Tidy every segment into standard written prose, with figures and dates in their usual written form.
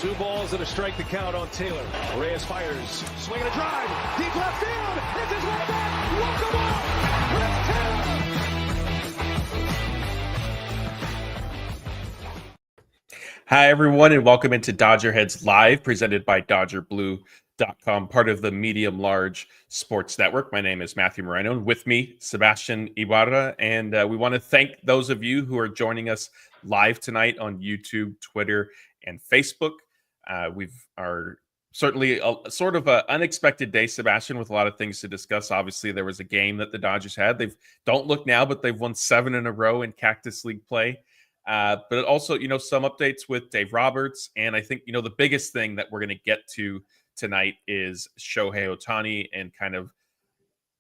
Two balls and a strike to count on Taylor. Reyes fires, swinging a drive, deep left field. It's his way back. Walk him off. Hi, everyone, and welcome into DodgerHeads Live, presented by DodgerBlue.com, part of the Medium Large Sports Network. My name is Matthew Moreno, and with me, Sebastian Ibarra, and we want to thank those of you who are joining us live tonight on YouTube, Twitter, and Facebook. Are certainly a sort of an unexpected day, Sebastian, with a lot of things to discuss. Obviously, there was a game that the Dodgers had. Don't look now, but they've won 7 in a row in Cactus League play. But also, some updates with Dave Roberts. And I think, the biggest thing that we're going to get to tonight is Shohei Ohtani, and kind of,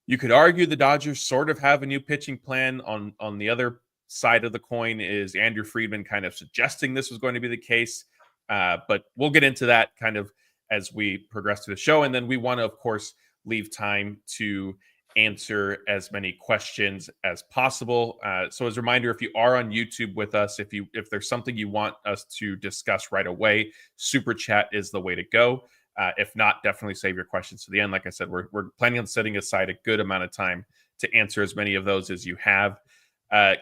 you could argue the Dodgers sort of have a new pitching plan. On the other side of the coin is Andrew Freeman kind of suggesting this was going to be the case. But we'll get into that kind of as we progress through the show. And then we want to, of course, leave time to answer as many questions as possible. So as a reminder, if you are on YouTube with us, if there's something you want us to discuss right away, Super Chat is the way to go. If not, definitely save your questions to the end. Like I said, we're planning on setting aside a good amount of time to answer as many of those as you have.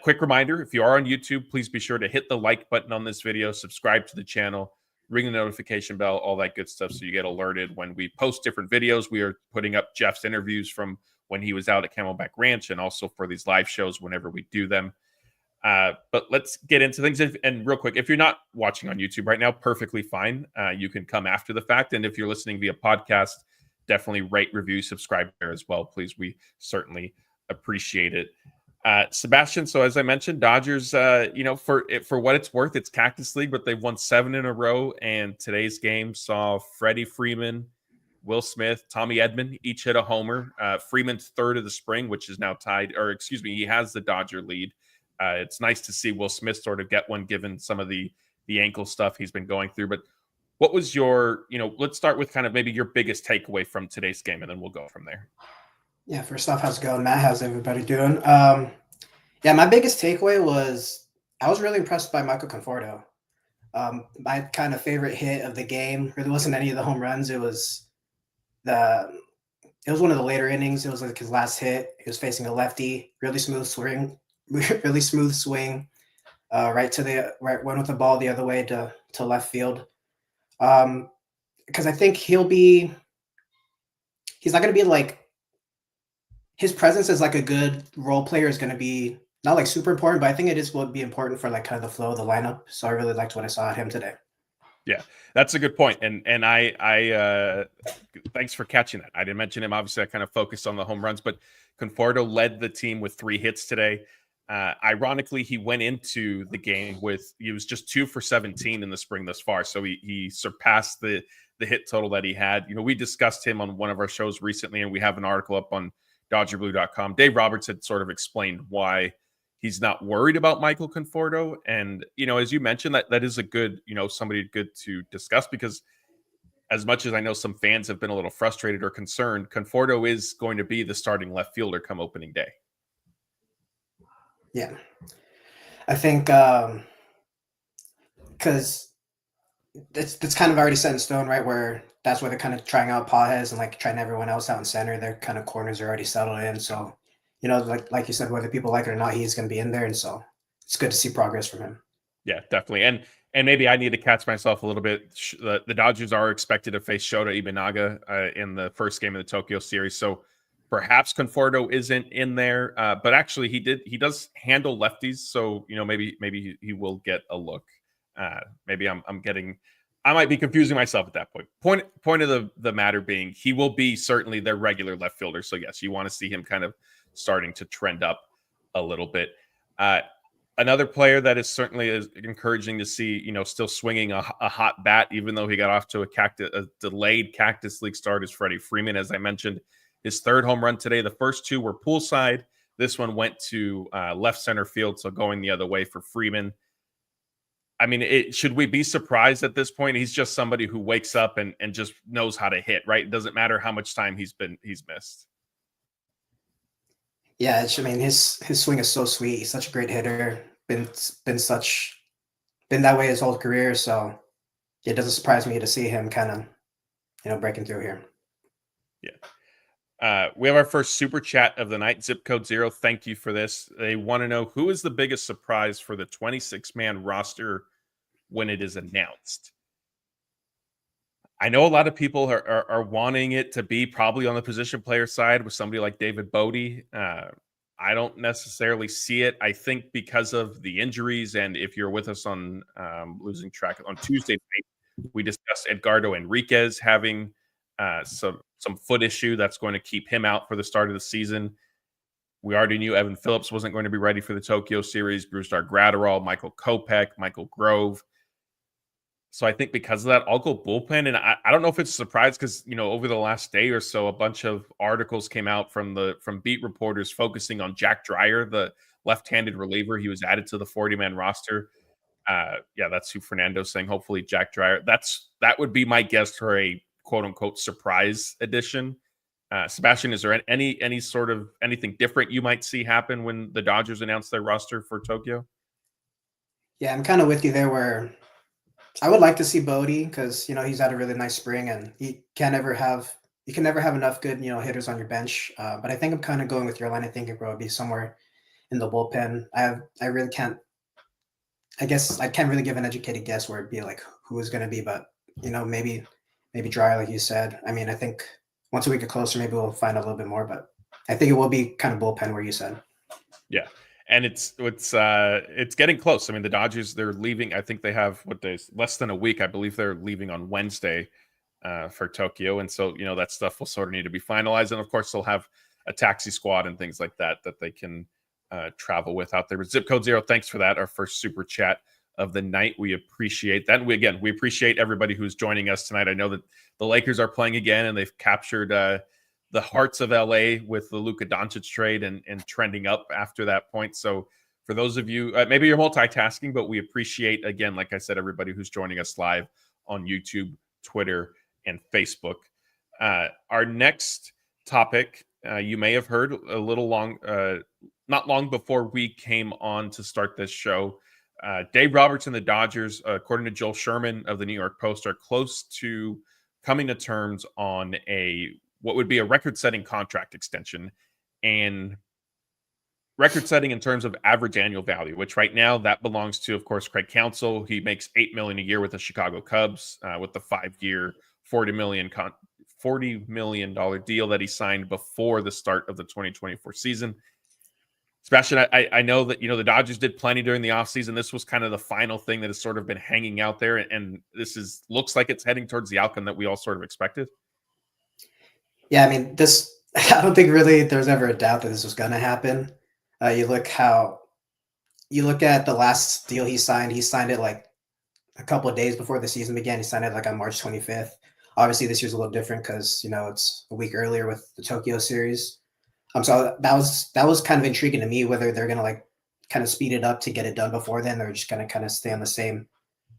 Quick reminder, if you are on YouTube, please be sure to hit the like button on this video, subscribe to the channel, ring the notification bell, all that good stuff, so you get alerted when we post different videos. We are putting up Jeff's interviews from when he was out at Camelback Ranch, and also for these live shows whenever we do them. But let's get into things. And real quick, if you're not watching on YouTube right now, perfectly fine. You can come after the fact. And if you're listening via podcast, definitely rate, review, subscribe there as well, please. We certainly appreciate it. Sebastian, so as I mentioned, Dodgers, for what it's worth, it's Cactus League, but they've won 7 in a row. And today's game saw Freddie Freeman, Will Smith, Tommy Edman each hit a homer. Freeman's third of the spring, which is now tied, or excuse me, he has the Dodger lead. It's nice to see Will Smith sort of get one, given some of the ankle stuff he's been going through. But what was your, let's start with kind of maybe your biggest takeaway from today's game, and then we'll go from there. Yeah, first off, how's it going, Matt? How's everybody doing? My biggest takeaway was I was really impressed by Michael Conforto. My kind of favorite hit of the game really wasn't any of the home runs. It was one of the later innings. It was like his last hit. He was facing a lefty, really smooth swing, right went with the ball the other way to left field. Because I think he's not going to be like, his presence as like a good role player is going to be not like super important, but I think it will be important for like kind of the flow of the lineup. So I really liked what I saw at him today. Yeah, that's a good point. And I thanks for catching that. I didn't mention him. Obviously, I kind of focused on the home runs, but Conforto led the team with 3 hits today. Ironically, he went into the game he was just 2 for 17 in the spring thus far. So he surpassed the hit total that he had. We discussed him on one of our shows recently, and we have an article up on DodgerBlue.com. Dave Roberts had sort of explained why he's not worried about Michael Conforto. And, as you mentioned, that is a good, somebody good to discuss, because as much as I know some fans have been a little frustrated or concerned, Conforto is going to be the starting left fielder come opening day. Yeah. I think because it's kind of already set in stone, right? Where that's where they're kind of trying out Pages and like trying everyone else out in center. Their kind of corners are already settled in. So, like you said, whether people like it or not, he's going to be in there. And so it's good to see progress from him. Yeah, definitely. And maybe I need to catch myself a little bit. The Dodgers are expected to face Shota Imanaga in the first game of the Tokyo Series. So perhaps Conforto isn't in there, but actually he does handle lefties. So, maybe he will get a look. Maybe I might be confusing myself at that point. Point of the matter being, he will be certainly their regular left fielder. So yes, you want to see him kind of starting to trend up a little bit. Another player that is certainly encouraging to see, still swinging a hot bat, even though he got off to a delayed Cactus League start, is Freddie Freeman. As I mentioned, his 3rd home run today. The first 2 were poolside. This one went to left center field, so going the other way for Freeman. I mean, should we be surprised at this point? He's just somebody who wakes up and just knows how to hit, right? It doesn't matter how much time he's missed. Yeah, his swing is so sweet. He's such a great hitter. Been that way his whole career. So it doesn't surprise me to see him kind of, breaking through here. Yeah. We have our first super chat of the night. Zip code 0. Thank you for this. They want to know, who is the biggest surprise for the 26-man roster when it is announced? I know a lot of people are wanting it to be probably on the position player side with somebody like David Bodie. I don't necessarily see it. I think because of the injuries, and if you're with us on losing track on Tuesday night, we discussed Edgardo Enriquez having some foot issue that's going to keep him out for the start of the season. We already knew Evan Phillips wasn't going to be ready for the Tokyo Series. Brusdar Graterol, Michael Kopech, Michael Grove. So I think because of that, I'll go bullpen. And I don't know if it's a surprise because, over the last day or so, a bunch of articles came out from beat reporters focusing on Jack Dreyer, the left-handed reliever. He was added to the 40-man roster. Yeah, that's who Fernando's saying. Hopefully Jack Dreyer. That would be my guess for a quote-unquote surprise addition. Sebastian, is there any sort of anything different you might see happen when the Dodgers announce their roster for Tokyo? Yeah, I'm kind of with you there where I would like to see Bodie because, he's had a really nice spring and you can never have enough good, hitters on your bench. But I think I'm kind of going with your line. I think it would be somewhere in the bullpen. I really can't, I guess I can't really give an educated guess where it'd be like who is going to be, but maybe Dryer, like you said. I mean, I think once we get closer, maybe we'll find out a little bit more, but I think it will be kind of bullpen where you said. Yeah. And it's getting close. I mean, the Dodgers, they're leaving. I think they have less than a week. I believe they're leaving on Wednesday for Tokyo. And so, that stuff will sort of need to be finalized. And of course, they'll have a taxi squad and things like that they can travel with out there. But Zip Code 0, thanks for that. Our first super chat of the night. We appreciate that. And we appreciate everybody who's joining us tonight. I know that the Lakers are playing again and they've captured the hearts of LA with the Luka Doncic trade and trending up after that point. So for those of you, maybe you're multitasking, but we appreciate, again, like I said, everybody who's joining us live on YouTube, Twitter, and Facebook. Our next topic, you may have heard a little not long before we came on to start this show. Dave Roberts and the Dodgers, according to Joel Sherman of the New York Post, are close to coming to terms on what would be a record-setting contract extension, and record-setting in terms of average annual value, which right now that belongs to, of course, Craig Counsell. He makes $8 million a year with the Chicago Cubs, with the 5-year, $40 million deal that he signed before the start of the 2024 season. Sebastian, I know that, the Dodgers did plenty during the offseason. This was kind of the final thing that has sort of been hanging out there, and this looks like it's heading towards the outcome that we all sort of expected. Yeah, I mean, I don't think really there's ever a doubt that this was going to happen. You look at the last deal he signed it like a couple of days before the season began. He signed it like on March 25th. Obviously, this year's a little different because, it's a week earlier with the Tokyo Series. So that was kind of intriguing to me, whether they're going to like kind of speed it up to get it done before then, or just going to kind of stay on the same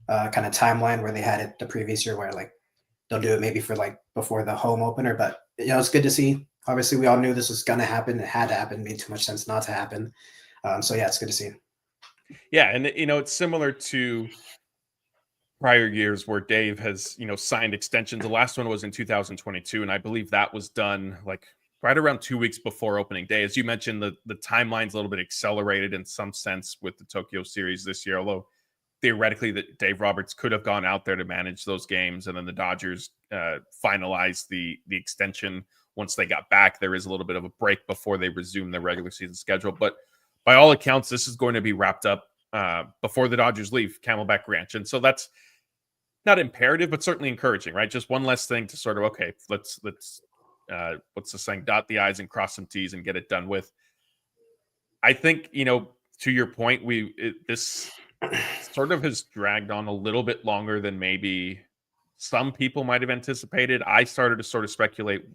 kind of timeline where they had it the previous year, where like they'll do it maybe for like before the home opener. But it's good to see. Obviously, we all knew this was going to happen. It had to happen. It made too much sense not to happen. So yeah, it's good to see. Yeah, and it's similar to prior years where Dave has signed extensions. The last one was in 2022, and I believe that was done like right around 2 weeks before opening day. As you mentioned, the timeline's a little bit accelerated in some sense with the Tokyo Series this year, although theoretically that Dave Roberts could have gone out there to manage those games, and then the Dodgers finalized the extension once they got back. There is a little bit of a break before they resume their regular season schedule, but by all accounts, this is going to be wrapped up before the Dodgers leave Camelback Ranch, and so that's not imperative, but certainly encouraging, right? Just one less thing to sort of, okay, let's what's the saying? Dot the I's and cross some T's and get it done with. I think, to your point, this sort of has dragged on a little bit longer than maybe some people might have anticipated. I started to sort of speculate,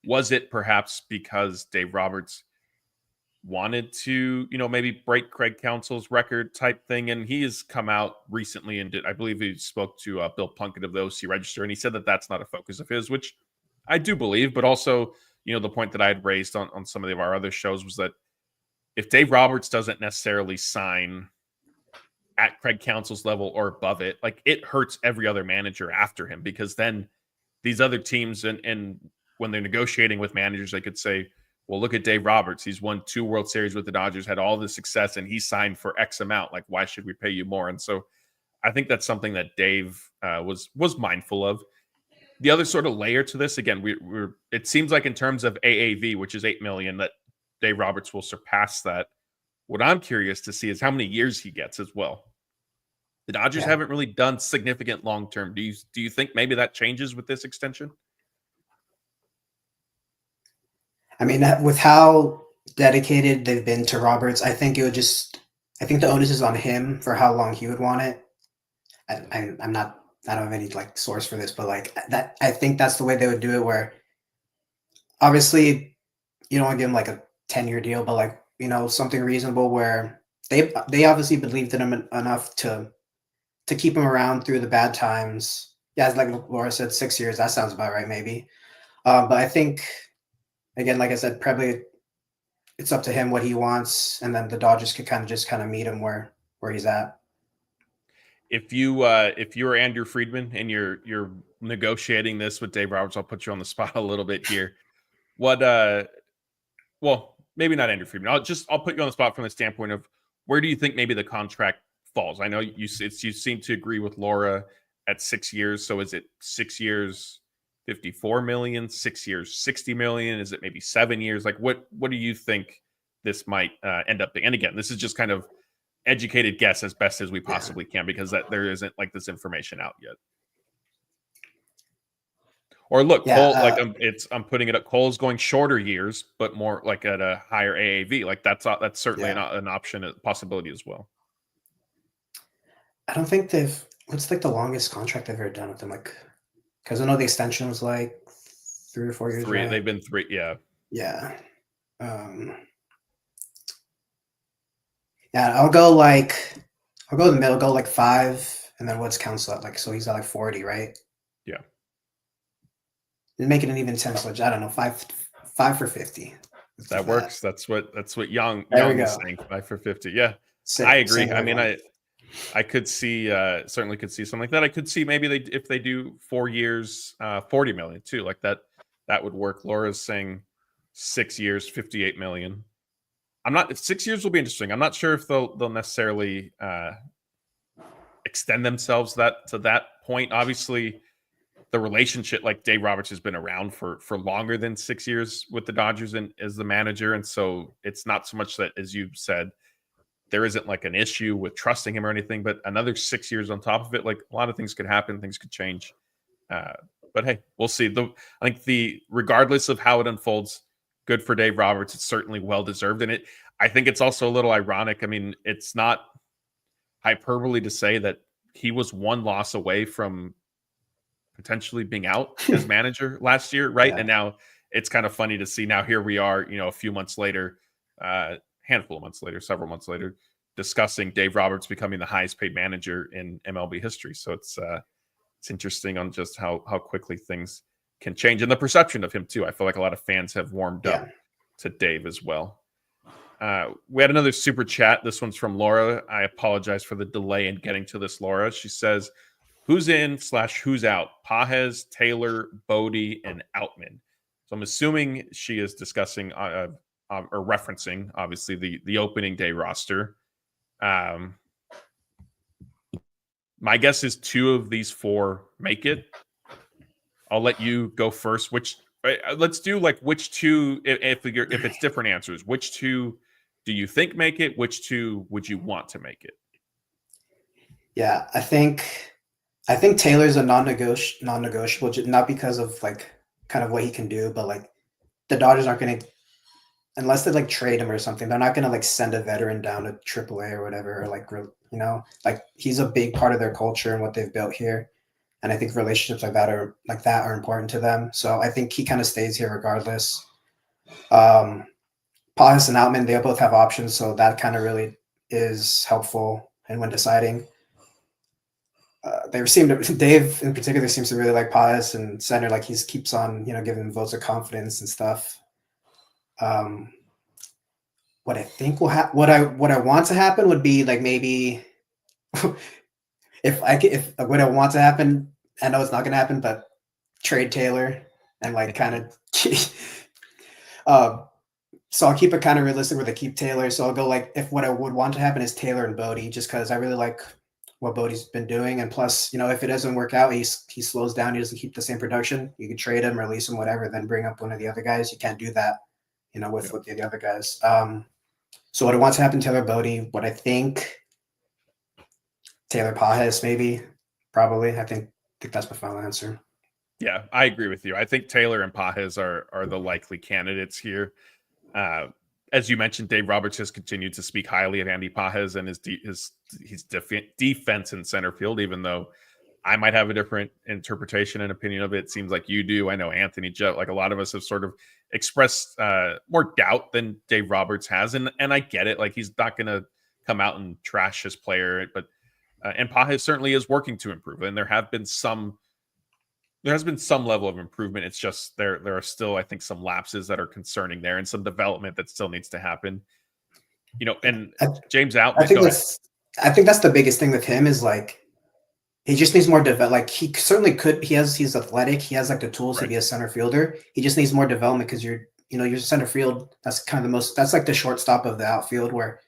was it perhaps because Dave Roberts wanted to, maybe break Craig Counsell's record type thing? And he has come out recently and I believe he spoke to Bill Plunkett of the OC Register, and he said that that's not a focus of his, which I do believe. But also, the point that I had raised on some of our other shows was that if Dave Roberts doesn't necessarily sign at Craig Counsell's level or above it, like it hurts every other manager after him, because then these other teams and when they're negotiating with managers, they could say, well, look at Dave Roberts. He's won 2 World Series with the Dodgers, had all this success, and he signed for X amount. Like, why should we pay you more? And so I think that's something that Dave was mindful of. The other sort of layer to this, again, it seems like in terms of AAV, which is $8 million, that Dave Roberts will surpass that. What I'm curious to see is how many years he gets as well. The Dodgers haven't really done significant long-term. Do you think maybe that changes with this extension? I mean, with how dedicated they've been to Roberts, I think the onus is on him for how long he would want it. I don't have any like source for this, but like that, I think that's the way they would do it, where obviously you don't want to give him like a 10-year deal, but like, something reasonable where they obviously believed in him enough to keep him around through the bad times. Yeah, like Laura said, 6 years, that sounds about right, maybe. But I think, again, like I said, probably it's up to him what he wants, and then the Dodgers could kind of meet him where he's at. If you're Andrew Friedman and you're negotiating this with Dave Roberts, I'll put you on the spot a little bit here. Well, maybe not Andrew Friedman. I'll put you on the spot from the standpoint of where do you think maybe the contract falls? I know you seem to agree with Laura at 6 years. So is it 6 years, 54 million, 6 years, 60 million? Is it maybe 7 years? Like what do you think this might end up being? And again, this is just kind of educated guess as best as we possibly can, because there isn't like this information out yet. Or look, Cole, I'm putting it up. Cole's going shorter years, but more like at a higher AAV. Like that's certainly an option, a possibility as well. I don't think what's like the longest contract they've ever done with them? Like, because I know the extension was like 3 or 4 years. 3, right? They've been 3, yeah. Yeah. I'll go in the middle, go like 5, and then what's Counsell at? Like, so he's at like 40, right? Yeah. And make it an even 10, so I don't know, 5 for 50. That works. That's what Young is saying. 5 for 50. Yeah. I agree. I mean, I could see certainly could see something like that. I could see maybe if they do 4 years, 40 million too. Like that would work. Laura's saying 6 years, 58 million. 6 years will be interesting. I'm not sure if they'll necessarily extend themselves to that point. Obviously, the relationship, like Dave Roberts has been around for longer than 6 years with the Dodgers and as the manager. And so it's not so much that, as you said, there isn't like an issue with trusting him or anything, but another 6 years on top of it, like a lot of things could happen, things could change. But hey, we'll see. I think regardless of how it unfolds, good for Dave Roberts. It's certainly well-deserved. And I think it's also a little ironic. I mean, it's not hyperbole to say that he was 1 loss away from potentially being out as manager last year, right? Yeah. And now it's kind of funny to see now here we are, a few months later, handful of months later, several months later, discussing Dave Roberts becoming the highest paid manager in MLB history. So it's interesting on just how quickly things can change, and the perception of him too. I feel like a lot of fans have warmed up to Dave as well. We had another super chat. This one's from Laura. I apologize for the delay in getting to this, Laura. She says, who's in / who's out? Pages, Taylor, Bodie, and Outman. So I'm assuming she is discussing or referencing, obviously, the opening day roster. My guess is 2 of these 4 make it. I'll let you go first. Let's do like which 2, if it's different answers, which 2 do you think make it? Which 2 would you want to make it? Yeah, I think Taylor's a non-negotiable, not because of like kind of what he can do, but like the Dodgers aren't going to, unless they like trade him or something, they're not going to like send a veteran down to AAA or whatever, or like, like he's a big part of their culture and what they've built here. And I think relationships like that are important to them. So I think he kind of stays here regardless. Pages and Outman, they both have options, so that kind of really is helpful. And when deciding, Dave in particular seems to really like Pages and center. Like he keeps on, giving them votes of confidence and stuff. What I think will happen, what I want to happen would be like maybe if what I want to happen, I know it's not going to happen, but trade Taylor and like kind of. So I'll keep it kind of realistic with the keep Taylor. So I'll go like if what I would want to happen is Taylor and Bodie, just because I really like what Bodie's been doing, and plus, if it doesn't work out, he slows down. He doesn't keep the same production. You can trade him, release him, whatever, then bring up one of the other guys. You can't do that, with the other guys. So what I want to happen, Taylor, Bodie. What I think, Taylor, Pages, maybe, probably. I think that's my final answer. Yeah, I agree with you. I think Taylor and Pages are the likely candidates here. As you mentioned, Dave Roberts has continued to speak highly of Andy Pages and his defense in center field, even though I might have a different interpretation and opinion of it. It seems like you do. I know Anthony Jett, like a lot of us have sort of expressed more doubt than Dave Roberts has. And I get it. Like, he's not going to come out and trash his player, but and Pages certainly is working to improve. And there has been some level of improvement. It's just there are still, I think, some lapses that are concerning there and some development that still needs to happen. And James out. I think that's the biggest thing with him is like he just needs more develop. Like he certainly could. He's athletic. He has like the tools to be a center fielder. He just needs more development because your center field. That's kind of the most. That's like the shortstop of the outfield where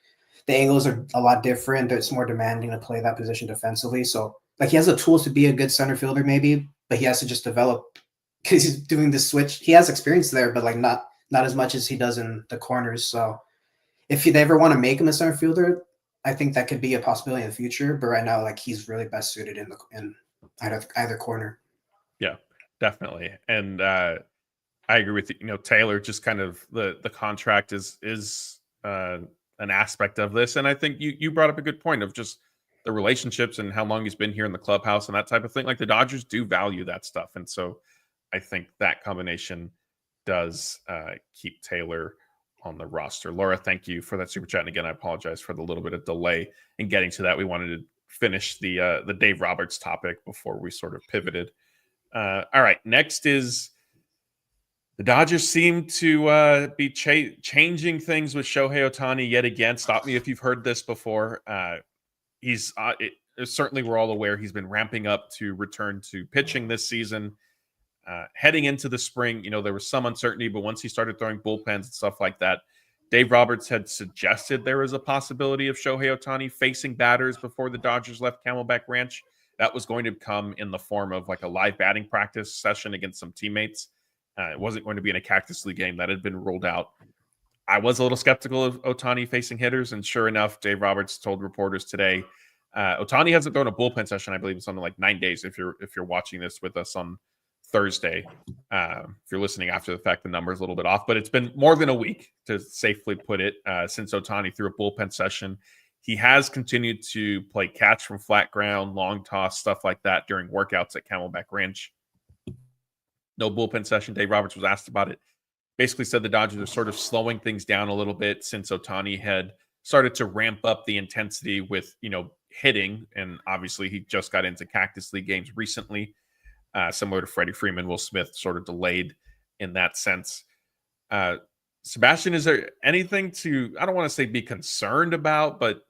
the angles are a lot different. It's more demanding to play that position defensively. So like he has the tools to be a good center fielder maybe, but he has to just develop because he's doing this switch. He has experience there, but like not as much as he does in the corners. So if they ever want to make him a center fielder, I think that could be a possibility in the future. But right now, like he's really best suited in either corner. Yeah, definitely. And I agree with you. Taylor, just kind of the contract is an aspect of this. And I think you brought up a good point of just the relationships and how long he's been here in the clubhouse and that type of thing. Like the Dodgers do value that stuff. And so I think that combination does keep Taylor on the roster. Laura, thank you for that super chat. And again, I apologize for the little bit of delay in getting to that. We wanted to finish the Dave Roberts topic before we sort of pivoted. All right. Next is the Dodgers seem to be changing things with Shohei Ohtani yet again. Stop me if you've heard this before. Certainly we're all aware he's been ramping up to return to pitching this season. Heading into the spring, there was some uncertainty, but once he started throwing bullpens and stuff like that, Dave Roberts had suggested there was a possibility of Shohei Ohtani facing batters before the Dodgers left Camelback Ranch. That was going to come in the form of like a live batting practice session against some teammates. It wasn't going to be in a Cactus League game that had been ruled out. I was a little skeptical of Ohtani facing hitters, and sure enough, Dave Roberts told reporters today, Ohtani hasn't thrown a bullpen session, I believe, in something like 9 days. If you're watching this with us on Thursday, if you're listening after the fact, the number is a little bit off, but it's been more than a week, to safely put it, since Ohtani threw a bullpen session. He has continued to play catch from flat ground, long toss, stuff like that during workouts at Camelback Ranch. No bullpen session. Dave Roberts was asked about it. Basically said the Dodgers are sort of slowing things down a little bit since Ohtani had started to ramp up the intensity with, hitting. And obviously he just got into Cactus League games recently, similar to Freddie Freeman. Will Smith sort of delayed in that sense. Sebastian, is there anything to, I don't want to say be concerned about, but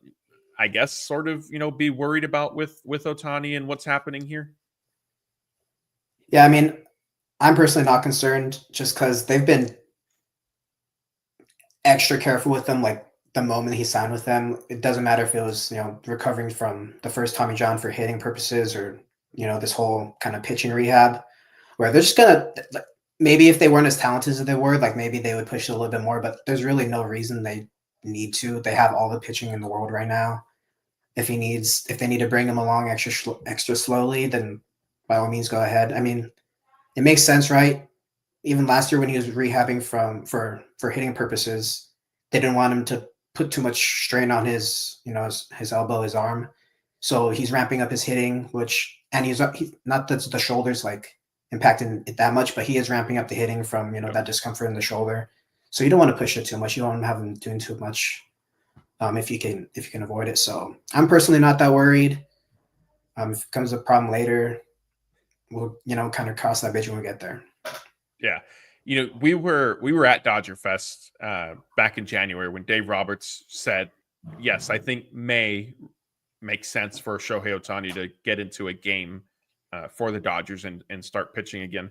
I guess sort of, be worried about with Ohtani and what's happening here? Yeah, I mean, I'm personally not concerned just because they've been extra careful with him. Like the moment he signed with them, it doesn't matter if it was, recovering from the first Tommy John for hitting purposes or, this whole kind of pitching rehab where they're just going to, maybe if they weren't as talented as they were, like maybe they would push it a little bit more, but there's really no reason they need to. They have all the pitching in the world right now. If they need to bring him along extra slowly, then by all means, go ahead. I mean, it makes sense, right? Even last year when he was rehabbing for hitting purposes, they didn't want him to put too much strain on his elbow, his arm. So he's ramping up his hitting, and he's not that the shoulders like impacting it that much, but he is ramping up the hitting from, that discomfort in the shoulder. So you don't want to push it too much. You don't want to have him doing too much if you can avoid it. So I'm personally not that worried. If it comes a problem later, we'll, kind of cross that bridge when we get there. Yeah. We were at Dodger Fest back in January when Dave Roberts said, yes, I think May make sense for Shohei Ohtani to get into a game for the Dodgers and start pitching again.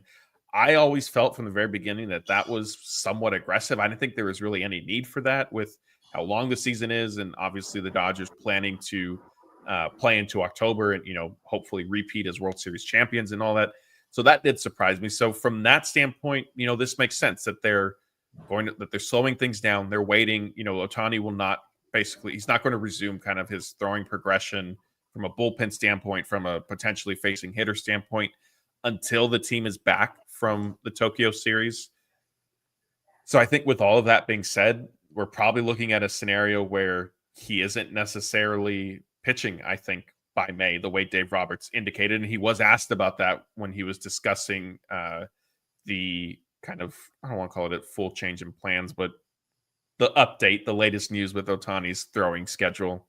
I always felt from the very beginning that was somewhat aggressive. I didn't think there was really any need for that with how long the season is, and obviously the Dodgers planning to play into October and hopefully repeat as World Series champions and all that. So that did surprise me. So from that standpoint, this makes sense that they're slowing things down. They're waiting. Ohtani will not he's not going to resume kind of his throwing progression from a bullpen standpoint, from a potentially facing hitter standpoint, until the team is back from the Tokyo series. So I think with all of that being said, we're probably looking at a scenario where he isn't necessarily pitching, I think, by May, the way Dave Roberts indicated. And he was asked about that when he was discussing the kind of, I don't want to call it a full change in plans, but the update, the latest news with Ohtani's throwing schedule.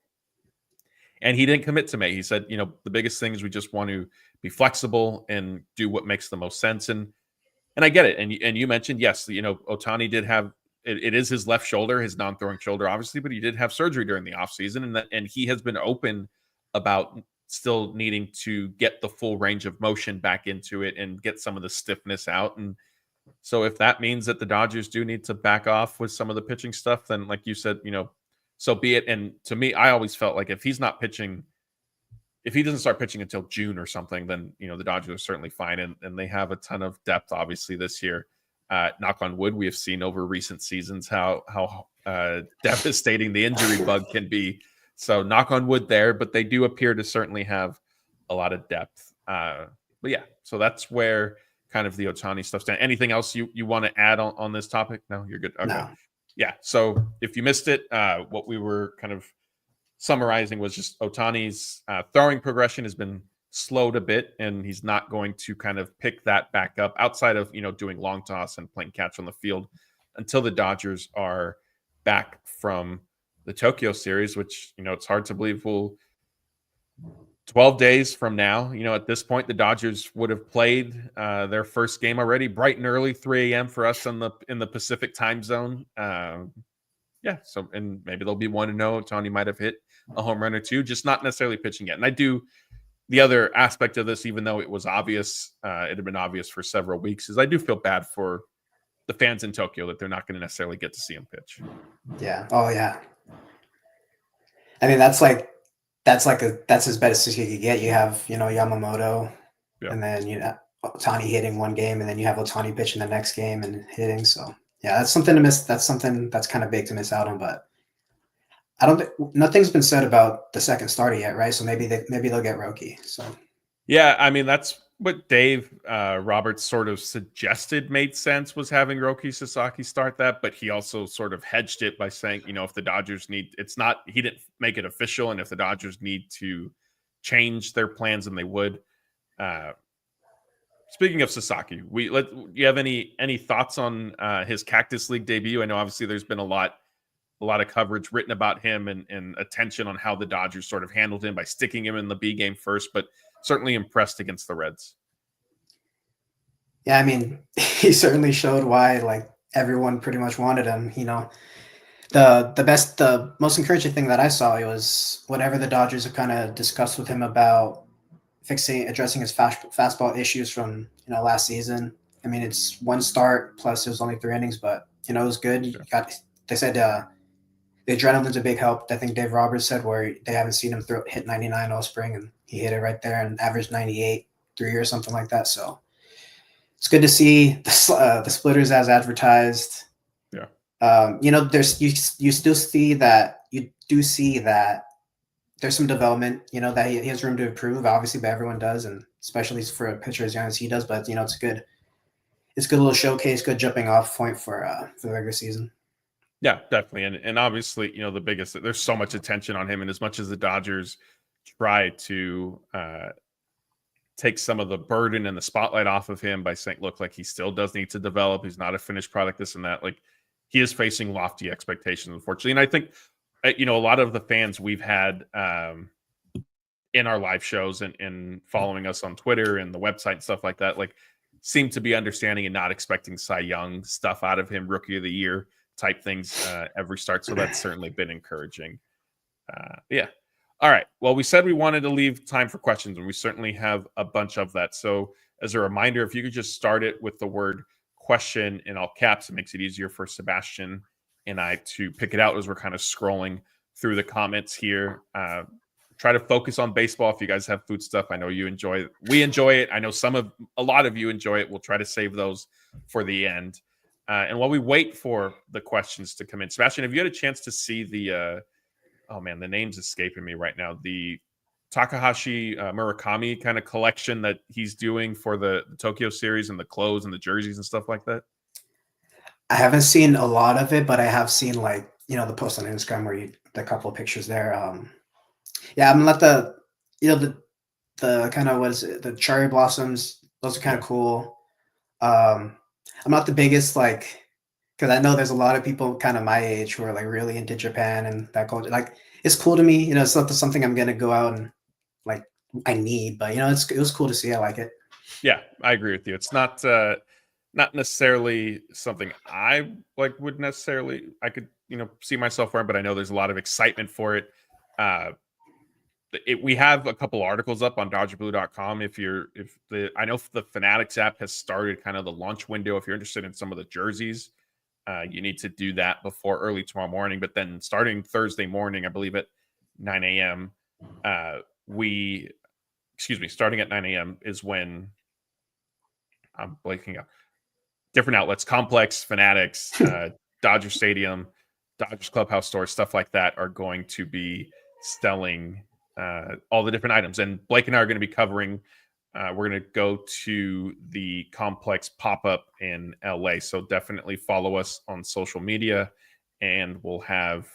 And he didn't commit to May. He said, the biggest thing is we just want to be flexible and do what makes the most sense. And I get it. And you mentioned, yes, Ohtani did have, it is his left shoulder, his non-throwing shoulder, obviously, but he did have surgery during the offseason. And he has been open about still needing to get the full range of motion back into it and get some of the stiffness out. And so if that means that the Dodgers do need to back off with some of the pitching stuff, then like you said, so be it. And to me, I always felt like if he doesn't start pitching until June or something, then, the Dodgers are certainly fine. And they have a ton of depth, obviously, this year. Knock on wood, we have seen over recent seasons how devastating the injury bug can be. So knock on wood there, but they do appear to certainly have a lot of depth. But yeah, so that's where kind of the Ohtani stuff stands. Anything else you want to add on this topic? No, you're good. Okay. No. Yeah. So if you missed it, what we were kind of summarizing was just Ohtani's throwing progression has been slowed a bit, and he's not going to kind of pick that back up outside of, doing long toss and playing catch on the field until the Dodgers are back from the Tokyo series, which, it's hard to believe 12 days from now. At this point, the Dodgers would have played their first game already, bright and early, 3 a.m. for us in the Pacific time zone. Yeah, so and maybe they'll be 1-0. Ohtani might have hit a home run or two, just not necessarily pitching yet. And the other aspect of this, even though it was obvious, it had been obvious for several weeks, is I do feel bad for the fans in Tokyo that they're not going to necessarily get to see him pitch. Yeah. Oh yeah. I mean, that's as best as you could get. You have, Yamamoto, Yeah. and then Ohtani hitting one game, and then you have Ohtani pitching the next game and hitting. So yeah, that's something to miss. That's something that's kind of big to miss out on. But I don't think nothing's been said about the second starter yet, right? So maybe they'll get Roki. So yeah, I mean that's what Dave Roberts sort of suggested made sense, was having Roki Sasaki start that, but he also sort of hedged it by saying, if the Dodgers he didn't make it official, and if the Dodgers need to change their plans, and they would. Speaking of Sasaki, do you have any thoughts on his Cactus League debut? I know obviously there's been a lot of coverage written about him and attention on how the Dodgers sort of handled him by sticking him in the B game first, but certainly impressed against the Reds. Yeah, I mean, he certainly showed why everyone pretty much wanted him. The most encouraging thing that I saw was whenever the Dodgers have kind of discussed with him about addressing his fastball issues from last season. I mean, it's one start plus it was only 3 innings, but it was good. They said the adrenaline's a big help. I think Dave Roberts said where they haven't seen him hit 99 all spring, and he hit it right there and averaged 98 3 or something like that. So it's good to see the splitters as advertised. Yeah. You still see that. You do see that there's some development, that he has room to improve, obviously, but everyone does, and especially for a pitcher as young as he does. But it's good. It's a good little showcase, good jumping off point for the regular season. Yeah, definitely, and obviously, the biggest, there's so much attention on him, and as much as the Dodgers try to take some of the burden and the spotlight off of him by saying, look, he still does need to develop. He's not a finished product, this and that. He is facing lofty expectations, unfortunately, and I think. A lot of the fans we've had in our live shows and following us on Twitter and the website and stuff like that, seem to be understanding and not expecting Cy Young stuff out of him, Rookie of the Year type things every start. So that's certainly been encouraging. Yeah. All right. Well, we said we wanted to leave time for questions, and we certainly have a bunch of that. So, as a reminder, if you could just start it with the word question in all caps, it makes it easier for Sebastian and I to pick it out as we're kind of scrolling through the comments here. Try to focus on baseball. If you guys have food stuff, I know you enjoy it. We enjoy it. I know a lot of you enjoy it. We'll try to save those for the end. And while we wait for the questions to come in, Sebastian, have you had a chance to see the oh man, the name's escaping me right now, the Takashi Murakami kind of collection that he's doing for the Tokyo Series and the clothes and the jerseys and stuff like that? I haven't seen a lot of it, but I have seen the post on Instagram where the couple of pictures there. Yeah, I'm not the kind of, what is it, the cherry blossoms. Those are kind of cool. I'm not the biggest because I know there's a lot of people kind of my age who are really into Japan and that culture. It's cool to me. It's not something I'm gonna go out and I need, but it was cool to see. I like it. Yeah, I agree with you. It's not necessarily something I would necessarily I could see myself wearing, but I know there's a lot of excitement for it. We have a couple articles up on DodgerBlue.com. I know the Fanatics app has started kind of the launch window. If you're interested in some of the jerseys, you need to do that before early tomorrow morning. But then starting Thursday morning, I believe at 9 a.m., starting at 9 a.m. is when I'm blanking out. Different outlets, Complex, Fanatics, Dodger Stadium, Dodgers Clubhouse stores, stuff like that are going to be selling all the different items. And Blake and I are going to be covering, we're going to go to the Complex pop-up in LA. So definitely follow us on social media, and we'll have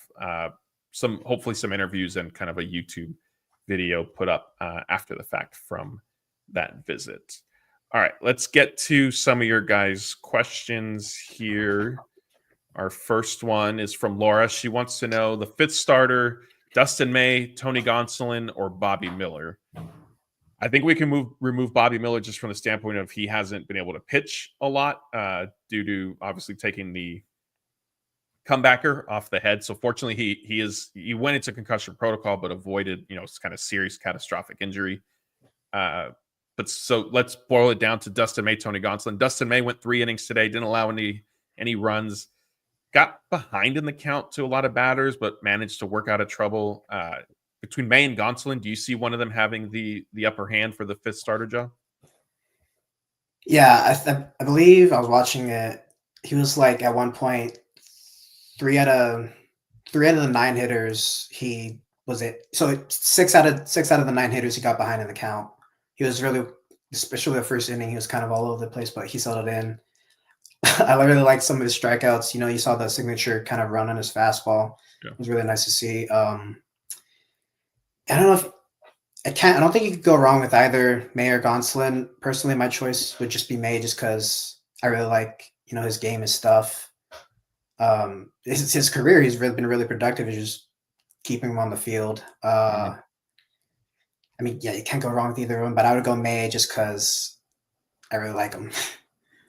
hopefully some interviews and kind of a YouTube video put up after the fact from that visit. All right, let's get to some of your guys' questions here. Our first one is from Laura. She wants to know the fifth starter, Dustin May, Tony Gonsolin, or Bobby Miller. I think we can remove Bobby Miller just from the standpoint of he hasn't been able to pitch a lot due to obviously taking the comebacker off the head. So fortunately, he went into concussion protocol, but avoided kind of serious catastrophic injury. But so let's boil it down to Dustin May, Tony Gonsolin. Dustin May went 3 innings today, didn't allow any runs, got behind in the count to a lot of batters, but managed to work out of trouble. Between May and Gonsolin, do you see one of them having the upper hand for the fifth starter job? Yeah, I believe I was watching it. He was at one point, three out of the 9 hitters, he was it. So 6 out of the 9 hitters he got behind in the count. He was really, especially the first inning, he was kind of all over the place, but he settled in. I really like some of his strikeouts. You saw the signature kind of run on his fastball. Yeah. It was really nice to see. I don't think you could go wrong with either May or Gonsolin. Personally, my choice would just be May, just because I really like, his game, his stuff. His career, he's been really productive. It's just keeping him on the field. I mean, yeah, you can't go wrong with either one, but I would go May just because I really like him.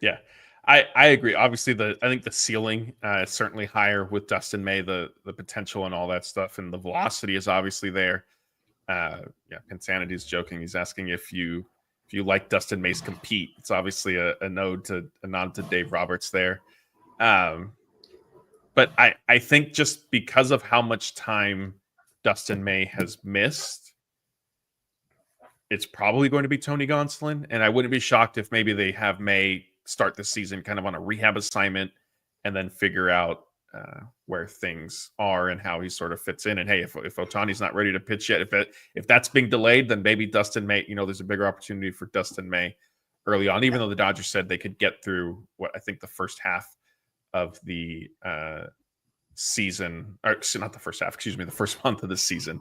Yeah, I agree. Obviously, I think the ceiling is certainly higher with Dustin May, the potential and all that stuff, and the velocity is obviously there. Yeah, Insanity's joking. He's asking if you like Dustin May's compete. It's obviously a nod to Dave Roberts there. But I think just because of how much time Dustin May has missed, it's probably going to be Tony Gonsolin. And I wouldn't be shocked if maybe they have May start the season kind of on a rehab assignment and then figure out where things are and how he sort of fits in. And hey, if Ohtani's not ready to pitch yet, if that's being delayed, then maybe Dustin May, there's a bigger opportunity for Dustin May early on, even though the Dodgers said they could get through what I think the first half of the season, or not the first half, the first month of the season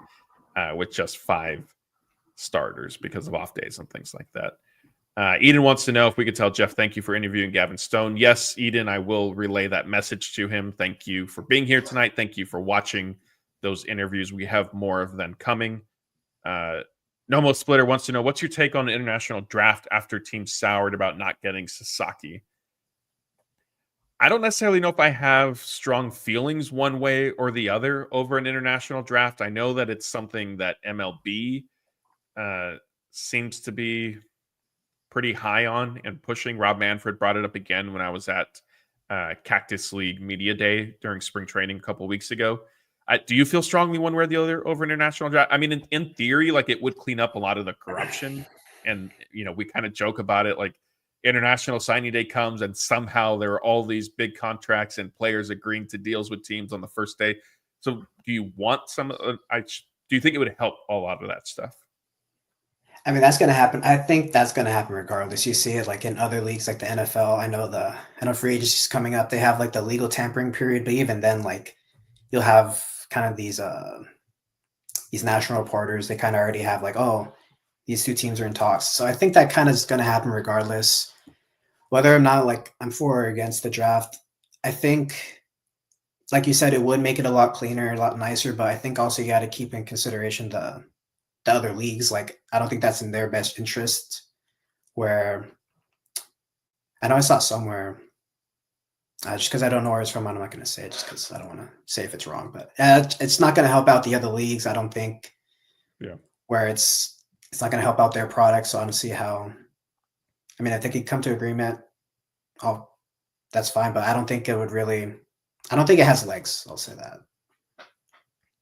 with just 5 starters because of off days and things like that. Eden wants to know if we could tell Jeff, thank you for interviewing Gavin Stone. Yes, Eden, I will relay that message to him. Thank you for being here tonight. Thank you for watching those interviews. We have more of them coming. Nomo Splitter wants to know, what's your take on the international draft after teams soured about not getting Sasaki? I don't necessarily know if I have strong feelings one way or the other over an international draft. I know that it's something that MLB seems to be pretty high on and pushing. Rob Manfred brought it up again when I was at Cactus League Media Day during spring training a couple of weeks ago. Do you feel strongly one way or the other over international draft? I mean, in theory, like it would clean up a lot of the corruption. And, we kind of joke about it, like international signing day comes and somehow there are all these big contracts and players agreeing to deals with teams on the first day. So do you want do you think it would help a lot of that stuff? I mean, that's going to happen. I think that's going to happen regardless. You see it like in other leagues, like the NFL. I know free agency is coming up. They have like the legal tampering period, but even then, like you'll have kind of these national reporters. They kind of already have like, oh, these two teams are in talks. So I think that kind of is going to happen regardless. Whether or not like I'm for or against the draft, I think, like you said, it would make it a lot cleaner, a lot nicer. But I think also you got to keep in consideration the other leagues. Like I don't think that's in their best interest. Where I know I saw somewhere, just because I don't know where it's from, I'm not going to say it just because I don't want to say if it's wrong. But it's not going to help out the other leagues. I don't think. Yeah. Where it's not going to help out their products. So I don't see how. I mean, I think you come to agreement. Oh, that's fine, but I don't think it would really. I don't think it has legs. I'll say that.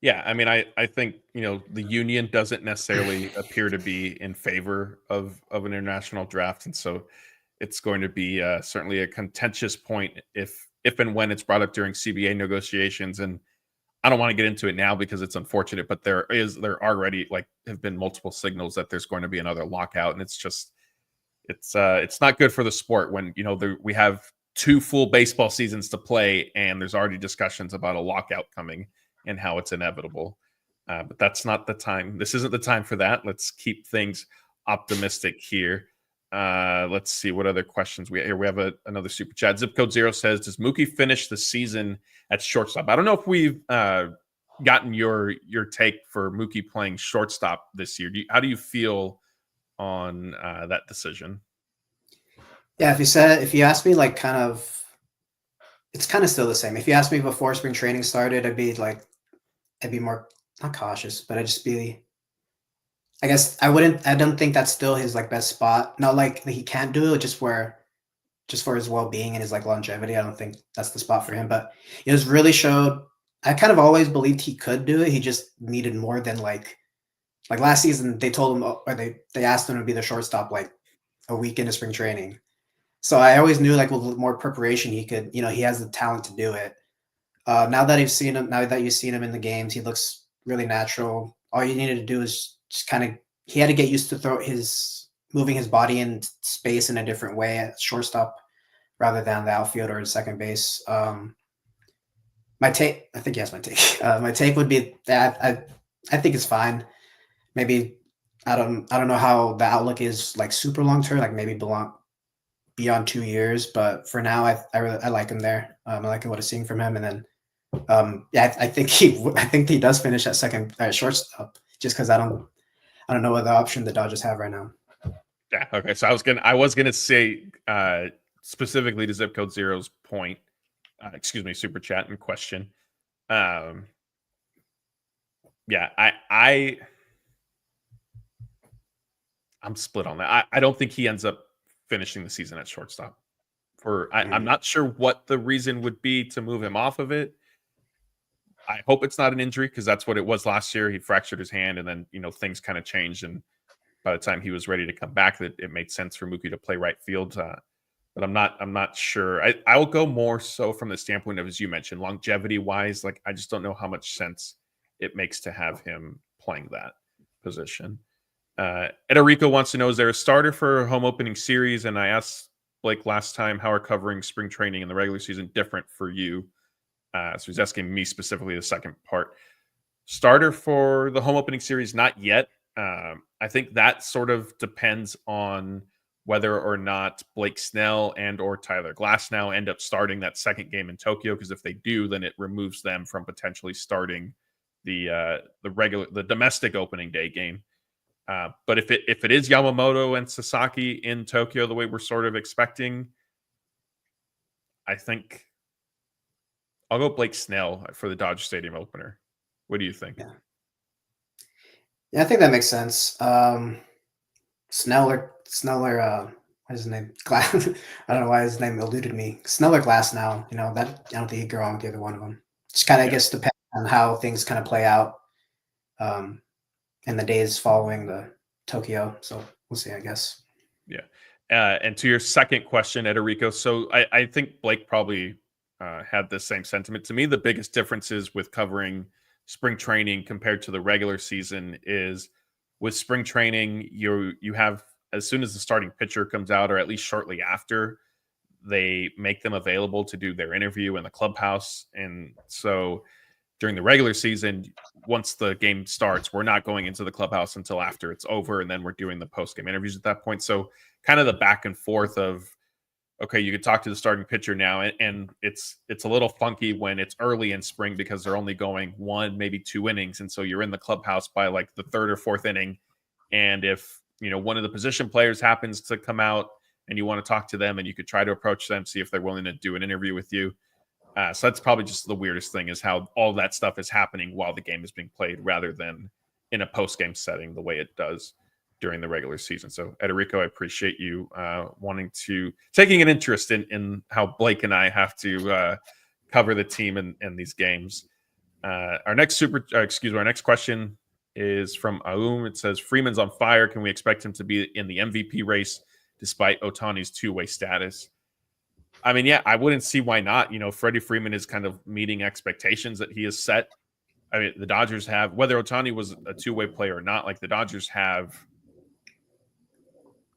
Yeah, I mean, I think the union doesn't necessarily appear to be in favor of an international draft, and so it's going to be certainly a contentious point if and when it's brought up during CBA negotiations. And I don't want to get into it now because it's unfortunate, but there already have been multiple signals that there's going to be another lockout, and it's not good for the sport when we have 2 full baseball seasons to play and there's already discussions about a lockout coming and how it's inevitable. But that's not the time. This isn't the time for that. Let's keep things optimistic here. Let's see what other questions we have here. We have another super chat. Zip Code Zero says, does Mookie finish the season at shortstop? I don't know if we've gotten your take for Mookie playing shortstop this year. How do you feel on that decision? Yeah, if you asked me, like, it's kind of still the same. If you asked me before spring training started, I'd be more not cautious, but I'd just be. I guess I don't think that's still his like best spot. Not like he can't do it, just for his well-being and his like longevity. I don't think that's the spot for him. But it was really showed. I kind of always believed he could do it. He just needed more than like last season. They told him, or they asked him to be the shortstop like a week into spring training. So I always knew like with more preparation he could. He has the talent to do it. Now that you've seen him in the games, he looks really natural. All you needed to do is just kind of he had to get used to moving his body in space in a different way at shortstop rather than the outfield or second base. My take, I think he has my take. My take would be that I think it's fine. Maybe I don't know how the outlook is like super long term, like maybe beyond 2 years. But for now, I like him there. I like what I'm seeing from him, and then I think he does finish at shortstop just because I don't know what the option the Dodgers have right now. Yeah. Okay. So I was gonna say specifically to Zip Code Zero's point. Super chat and question. Yeah, I'm split on that. I don't think he ends up finishing the season at shortstop. I'm not sure what the reason would be to move him off of it. I hope it's not an injury because that's what it was last year. He fractured his hand, and then things kind of changed. And by the time he was ready to come back, that it made sense for Mookie to play right field. But I'm not sure. I will go more so from the standpoint of, as you mentioned, longevity wise. Like I just don't know how much sense it makes to have him playing that position. Edarico wants to know, is there a starter for home opening series? And I asked Blake last time, how are covering spring training in the regular season different for you? So he's asking me specifically the second part. Starter for the home opening series, not yet. I think that sort of depends on whether or not Blake Snell and or Tyler Glasnow end up starting that second game in Tokyo. Because if they do, then it removes them from potentially starting the domestic opening day game. But if it is Yamamoto and Sasaki in Tokyo, the way we're sort of expecting, I think I'll go Blake Snell for the Dodger Stadium opener. What do you think? Yeah, I think that makes sense. Sneller, what's his name? Glass. I don't know why his name eluded me. Sneller Glass now. That I don't think you go wrong with either one of them. Just kind of, I guess, depends on how things kind of play out in the days following the Tokyo. So we'll see, I guess. Yeah. And to your second question, Ederico, so I think Blake probably had the same sentiment. To me, the biggest differences with covering spring training compared to the regular season is with spring training, you have, as soon as the starting pitcher comes out, or at least shortly after, they make them available to do their interview in the clubhouse. And so during the regular season, once the game starts, we're not going into the clubhouse until after it's over, and then we're doing the post-game interviews at that point. So kind of the back and forth of, okay, you could talk to the starting pitcher now, and it's a little funky when it's early in spring because they're only going 1, maybe 2 innings, and so you're in the clubhouse by like the 3rd or 4th inning, and if one of the position players happens to come out and you want to talk to them, and you could try to approach them, see if they're willing to do an interview with you. So that's probably just the weirdest thing, is how all that stuff is happening while the game is being played rather than in a post-game setting the way it does during the regular season. So Ederico, I appreciate you taking an interest in how Blake and I have to cover the team in these games. Our next question is from Aum. It says, Freeman's on fire. Can we expect him to be in the MVP race despite Ohtani's two-way status? I mean, yeah, I wouldn't see why not. Freddie Freeman is kind of meeting expectations that he has set. I mean, the Dodgers have, whether Ohtani was a two-way player or not, like the Dodgers have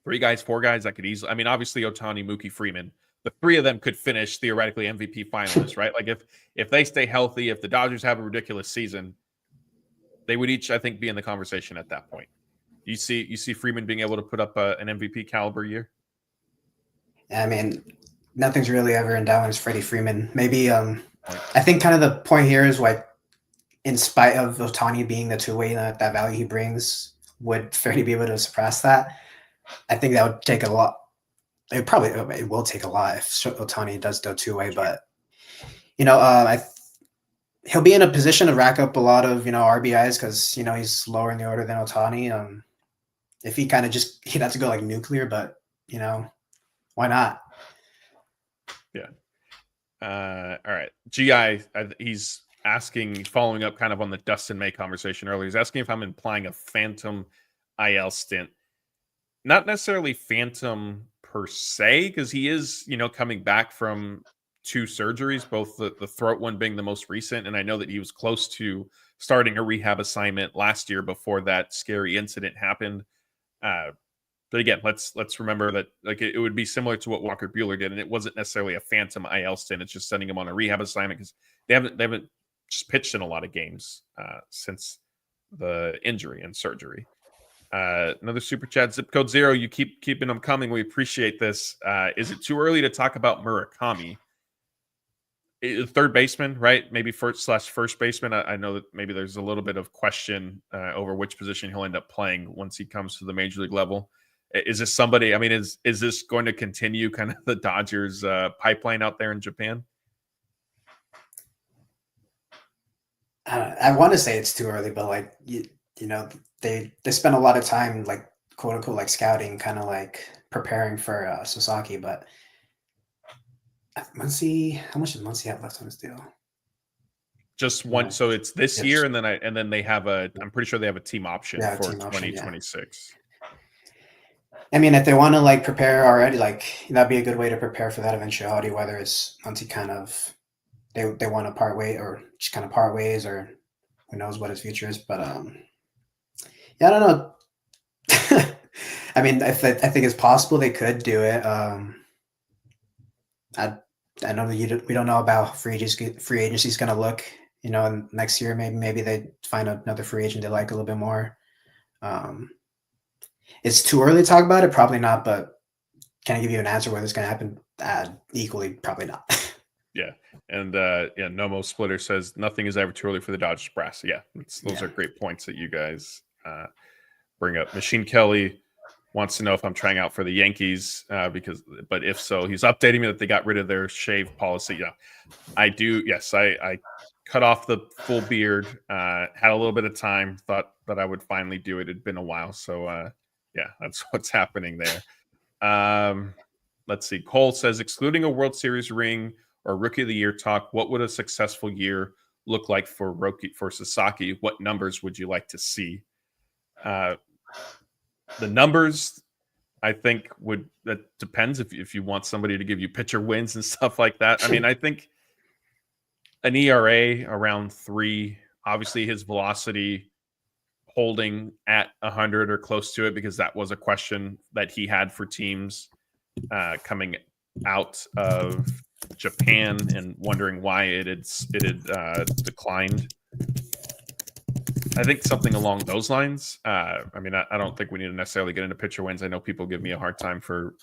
4 guys that could easily, I mean, obviously Ohtani, Mookie, Freeman, the 3 of them could finish theoretically MVP finalists, right? Like if they stay healthy, if the Dodgers have a ridiculous season, they would each, I think, be in the conversation at that point. You see Freeman being able to put up an MVP caliber year? I mean, nothing's really ever in doubt as Freddie Freeman. Maybe I think kind of the point here is why, in spite of Ohtani being the two-way, that value he brings, would Freddie be able to surpass that? I think that would take a lot. It will take a lot if Ohtani does go two-way, but he'll be in a position to rack up a lot of RBIs because he's lower in the order than Ohtani. If he kind of he'd have to go like nuclear, but why not? Yeah. All right. GI, he's asking, following up kind of on the Dustin May conversation earlier, he's asking if I'm implying a phantom IL stint. Not necessarily phantom per se, because he is, coming back from 2 surgeries, both the throat one being the most recent. And I know that he was close to starting a rehab assignment last year before that scary incident happened. But again, let's remember that like it would be similar to what Walker Buehler did, and it wasn't necessarily a phantom IL stint. It's just sending him on a rehab assignment because they haven't just pitched in a lot of games since the injury and surgery. Another super chat, Zip Code Zero. You keep keeping them coming. We appreciate this. Is it too early to talk about Murakami? Third baseman, right? Maybe first baseman. I know that maybe there's a little bit of question over which position he'll end up playing once he comes to the major league level. Is this somebody? I mean, is this going to continue kind of the Dodgers pipeline out there in Japan? I want to say it's too early, but like they spend a lot of time like quote unquote like scouting, kind of like preparing for Sasaki. But Muncy, how much does Muncy have left on his deal? Just one. So it's this year, and then they have I'm pretty sure they have a team option for 2026. I mean, if they want to like prepare already, like that'd be a good way to prepare for that eventuality. Whether it's Muncy kind of they want to part way or just kind of part ways, or who knows what his future is. But yeah, I don't know. I mean, I think it's possible they could do it. I know that we don't know about free agency is going to look. Next year maybe they find another free agent they like a little bit more. It's too early to talk about it, probably not. But can I give you an answer whether it's going to happen? Equally, probably not. Yeah, and Nomo Splitter says nothing is ever too early for the Dodgers brass. Yeah, those are great points that you guys bring up. Machine Kelly wants to know if I'm trying out for the Yankees but if so, he's updating me that they got rid of their shave policy. Yeah, I do. Yes, I cut off the full beard. Had a little bit of time. Thought that I would finally do it. It'd been a while, so yeah, that's what's happening there. Let's see. Cole says, excluding a World Series ring or Rookie of the Year talk, what would a successful year look like for Sasaki? What numbers would you like to see? The numbers, I think, that depends if you want somebody to give you pitcher wins and stuff like that. I mean, I think an ERA around 3, obviously his velocity holding at 100 or close to it, because that was a question that he had for teams coming out of Japan and wondering why it had declined. I think something along those lines. I mean, I don't think we need to necessarily get into pitcher wins. I know people give me a hard time for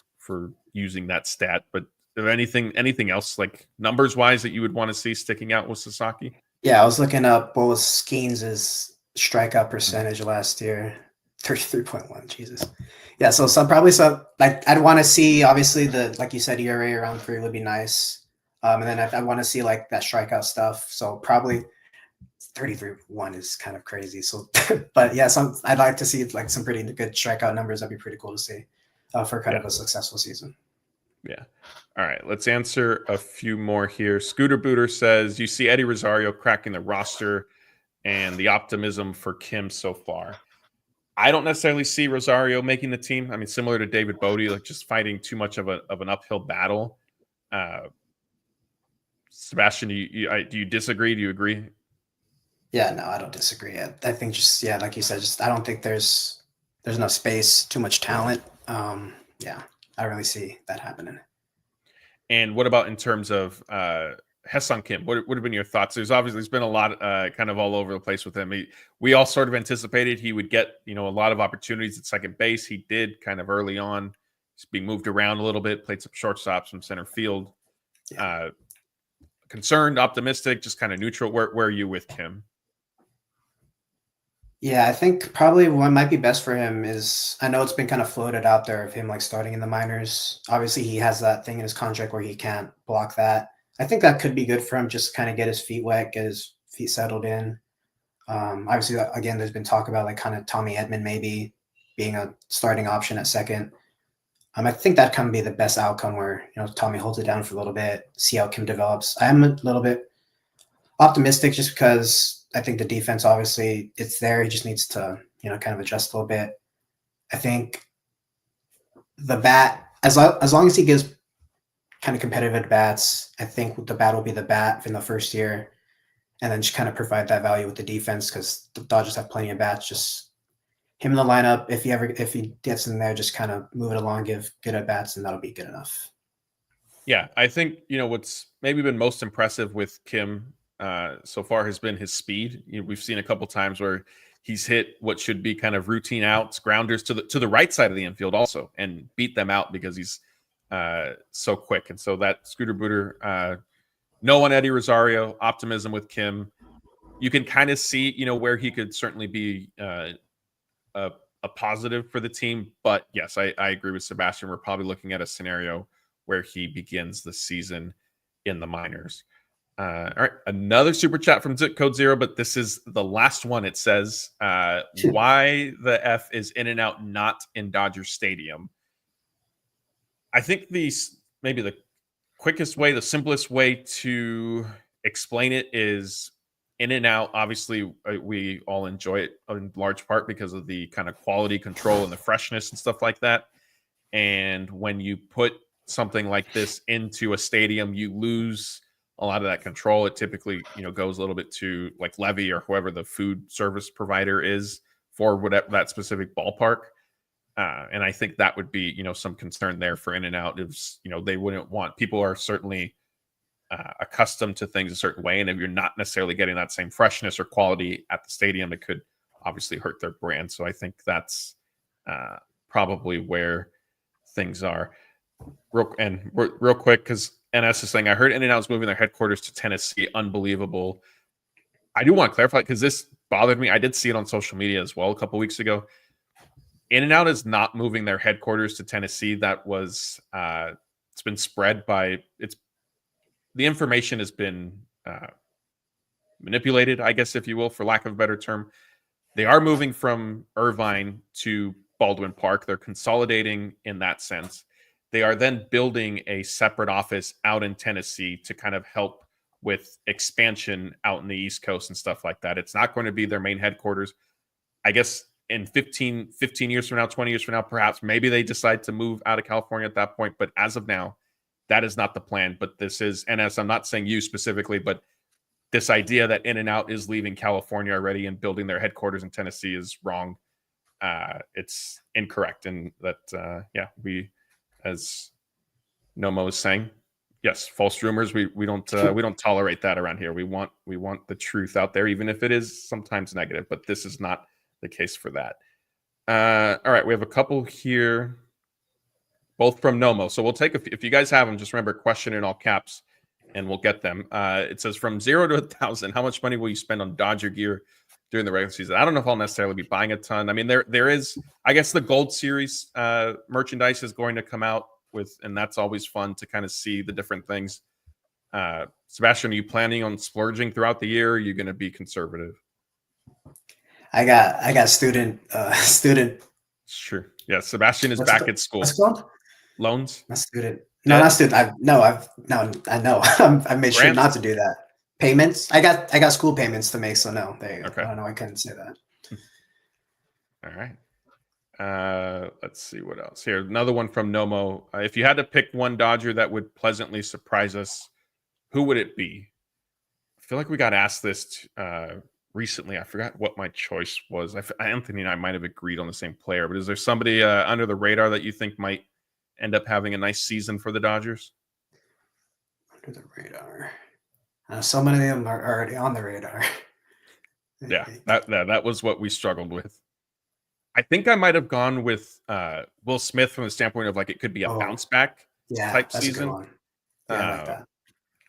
using that stat, but is there anything else, like numbers wise, that you would want to see sticking out with Sasaki? Yeah, I was looking up what was Skeens' strikeout percentage last year. 33.1. Jesus. Yeah, so like I'd want to see, obviously, like you said, ERA around 3 would be nice. And then I want to see like that strikeout stuff. So probably 33.1 is kind of crazy. So, but yeah, I'd like to see like some pretty good strikeout numbers. That'd be pretty cool to see for kind of a successful season. Yeah. All right, let's answer a few more here. Scooter Booter says, you see Eddie Rosario cracking the roster and the optimism for Kim so far. I don't necessarily see Rosario making the team. I mean, similar to David Bodie, like just fighting too much of an uphill battle. Sebastian, do you disagree? Do you agree? Yeah, no, I don't disagree. I think just, yeah, like you said, I don't think there's enough space, too much talent. Yeah, I really see that happening. And what about in terms of Ha-Seong Kim? What would have been your thoughts? There's been a lot kind of all over the place with him. We all sort of anticipated he would get, a lot of opportunities at second base. He did kind of early on. He's being moved around a little bit, played some shortstop, some center field. Yeah. Concerned, optimistic, just kind of neutral. Where are you with Kim? Yeah, I think probably what might be best for him is, I know it's been kind of floated out there of him like starting in the minors. Obviously, he has that thing in his contract where he can't block that. I think that could be good for him, just kind of get his feet wet, get his feet settled in. Obviously, again, there's been talk about like kind of Tommy Edman maybe being a starting option at second. I think that can be the best outcome where, Tommy holds it down for a little bit, see how Kim develops. I am a little bit optimistic just because I think the defense, obviously, it's there. He just needs to, kind of adjust a little bit. I think the bat, as long as he gives kind of competitive at bats, I think the bat will be the bat in the first year, and then just kind of provide that value with the defense, because the Dodgers have plenty of bats. Just him in the lineup, if he gets in there, just kind of move it along, give good at bats, and that'll be good enough. Yeah, I think what's maybe been most impressive with Kim so far has been his speed. We've seen a couple times where he's hit what should be kind of routine outs, grounders to the right side of the infield also, and beat them out because he's so quick. And so that Scooter Booter, no on Eddie Rosario, optimism with Kim. You can kind of see, where he could certainly be a positive for the team. But yes, I agree with Sebastian. We're probably looking at a scenario where he begins the season in the minors. All right, another super chat from Zip Code Zero, but this is the last one. It says, why the F is In-N-Out not in Dodger Stadium? I think maybe the quickest way, the simplest way to explain it is In-N-Out. Obviously, we all enjoy it in large part because of the kind of quality control and the freshness and stuff like that. And when you put something like this into a stadium, you lose a lot of that control. It typically, goes a little bit to like Levy or whoever the food service provider is for whatever that specific ballpark. And I think that would be, some concern there for In-N-Out. Is, they wouldn't want, people are certainly accustomed to things a certain way. And if you're not necessarily getting that same freshness or quality at the stadium, it could obviously hurt their brand. So I think that's probably where things are. Real quick, because NS is saying, I heard In-N-Out is moving their headquarters to Tennessee. Unbelievable. I do want to clarify, because this bothered me. I did see it on social media as well a couple weeks ago. In-N-Out is not moving their headquarters to Tennessee. That was it's been spread by the information has been manipulated, I guess, if you will, for lack of a better term. They are moving from Irvine to Baldwin Park. They're consolidating in that sense. They are then building a separate office out in Tennessee to kind of help with expansion out in the East Coast and stuff like that. It's not going to be their main headquarters. I guess in 15 years from now, 20 years from now, perhaps maybe they decide to move out of California at that point. But as of now, that is not the plan. But this is, and as I'm not saying you specifically, but this idea that In-N-Out is leaving California already and building their headquarters in Tennessee is wrong. It's incorrect. And that, we, as Nomo is saying, yes, false rumors. We don't tolerate that around here. We want the truth out there, even if it is sometimes negative. But this is not the case for that. All right, we have a couple here, both from Nomo. So we'll take if you guys have them, just remember question in all caps, and we'll get them. It says from 0 to 1,000, how much money will you spend on Dodger gear during the regular season? I don't know if I'll necessarily be buying a ton. I mean, there is, I guess, the Gold Series merchandise is going to come out with, and that's always fun to kind of see the different things. Sebastian, are you planning on splurging throughout the year? Or are you going to be conservative? I got student. Sure. Yeah, Sebastian is back at school. What's it called? Loans? My student. No, not student. I know. I've made sure not to do that. Payments. I got school payments to make. So no, there you go. Okay. I don't know. I couldn't say that. All right. Let's see what else here. Another one from Nomo. If you had to pick one Dodger that would pleasantly surprise us, who would it be? I feel like we got asked this recently. I forgot what my choice was. Anthony and I might have agreed on the same player, but is there somebody under the radar that you think might end up having a nice season for the Dodgers? Under the radar. So many of them are already on the radar. Yeah, that was what we struggled with. I think I might have gone with Will Smith from the standpoint of like it could be a bounce back type that's season. A good one. Yeah, I like that.